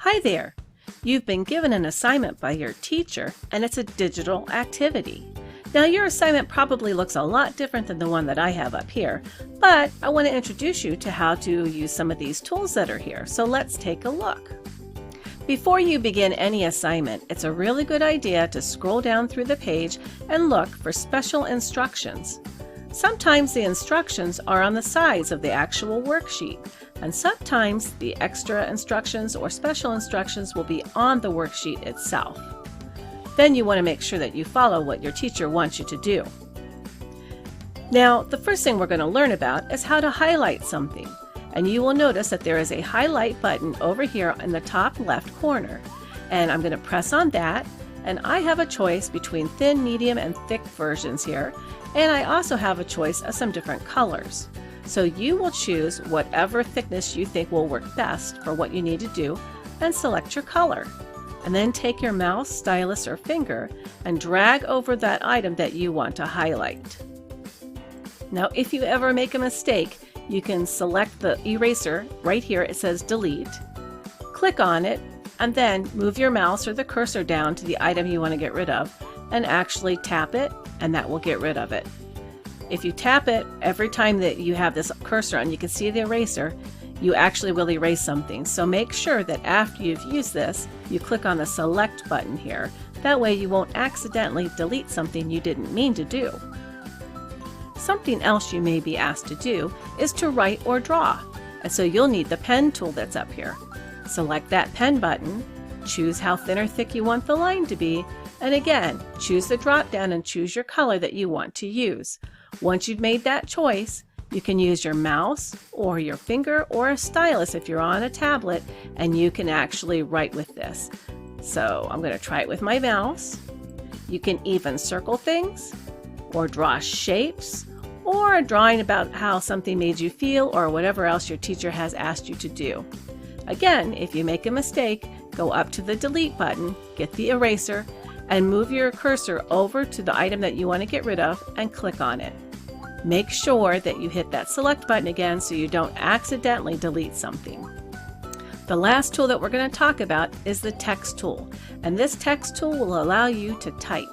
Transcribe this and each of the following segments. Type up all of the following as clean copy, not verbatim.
Hi there! You've been given an assignment by your teacher, and it's a digital activity. Now your assignment probably looks a lot different than the one that I have up here, but I want to introduce you to how to use some of these tools that are here, so let's take a look. Before you begin any assignment, it's a really good idea to scroll down through the page and look for special instructions. Sometimes the instructions are on the sides of the actual worksheet, and sometimes the extra instructions or special instructions will be on the worksheet itself. Then you want to make sure that you follow what your teacher wants you to do. Now, the first thing we're going to learn about is how to highlight something. And you will notice that there is a highlight button over here in the top left corner. And I'm going to press on that, and I have a choice between thin, medium, and thick versions here. And I also have a choice of some different colors. So you will choose whatever thickness you think will work best for what you need to do and select your color. And then take your mouse, stylus, or finger and drag over that item that you want to highlight. Now, if you ever make a mistake, you can select the eraser right here. It says delete. Click on it and then move your mouse or the cursor down to the item you want to get rid of and actually tap it, and that will get rid of it. If you tap it every time that you have this cursor on, you can see the eraser, you actually will erase something. So make sure that after you've used this, you click on the select button here. That way you won't accidentally delete something you didn't mean to do. Something else you may be asked to do is to write or draw. And so you'll need the pen tool that's up here. Select that pen button, choose how thin or thick you want the line to be, and again, choose the drop down and choose your color that you want to use. Once you've made that choice, you can use your mouse or your finger or a stylus if you're on a tablet, and you can actually write with this. So I'm going to try it with my mouse. You can even circle things or draw shapes or a drawing about how something made you feel or whatever else your teacher has asked you to do. Again, if you make a mistake, go up to the delete button, get the eraser, and move your cursor over to the item that you want to get rid of and click on it. Make sure that you hit that select button again so you don't accidentally delete something. The last tool that we're going to talk about is the text tool, and this text tool will allow you to type.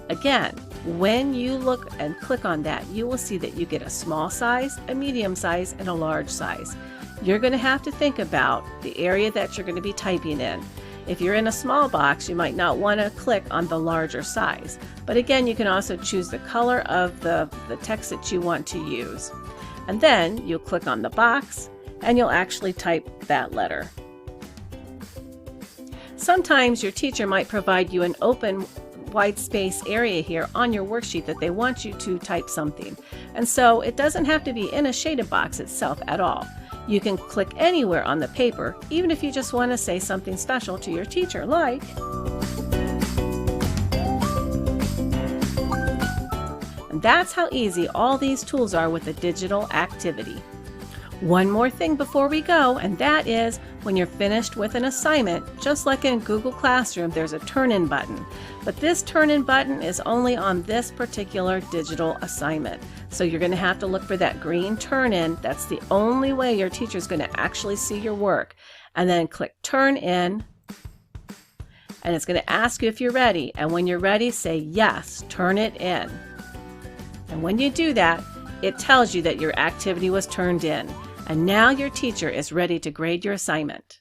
Again, when you look and click on that, you will see that you get a small size, a medium size, and a large size. You're going to have to think about the area that you're going to be typing in. If you're in a small box, you might not want to click on the larger size. But again, you can also choose the color of the text that you want to use. And then you'll click on the box and you'll actually type that letter. Sometimes your teacher might provide you an open white space area here on your worksheet that they want you to type something. And so it doesn't have to be in a shaded box itself at all. You can click anywhere on the paper, even if you just want to say something special to your teacher, like, and that's how easy all these tools are with a digital activity. One more thing before we go, and that is when you're finished with an assignment, just like in Google Classroom, there's a turn-in button. But this turn-in button is only on this particular digital assignment. So you're going to have to look for that green turn-in. That's the only way your teacher's going to actually see your work. And then click Turn In, and it's going to ask you if you're ready. And when you're ready, say yes, turn it in. And when you do that, it tells you that your activity was turned in. And now your teacher is ready to grade your assignment.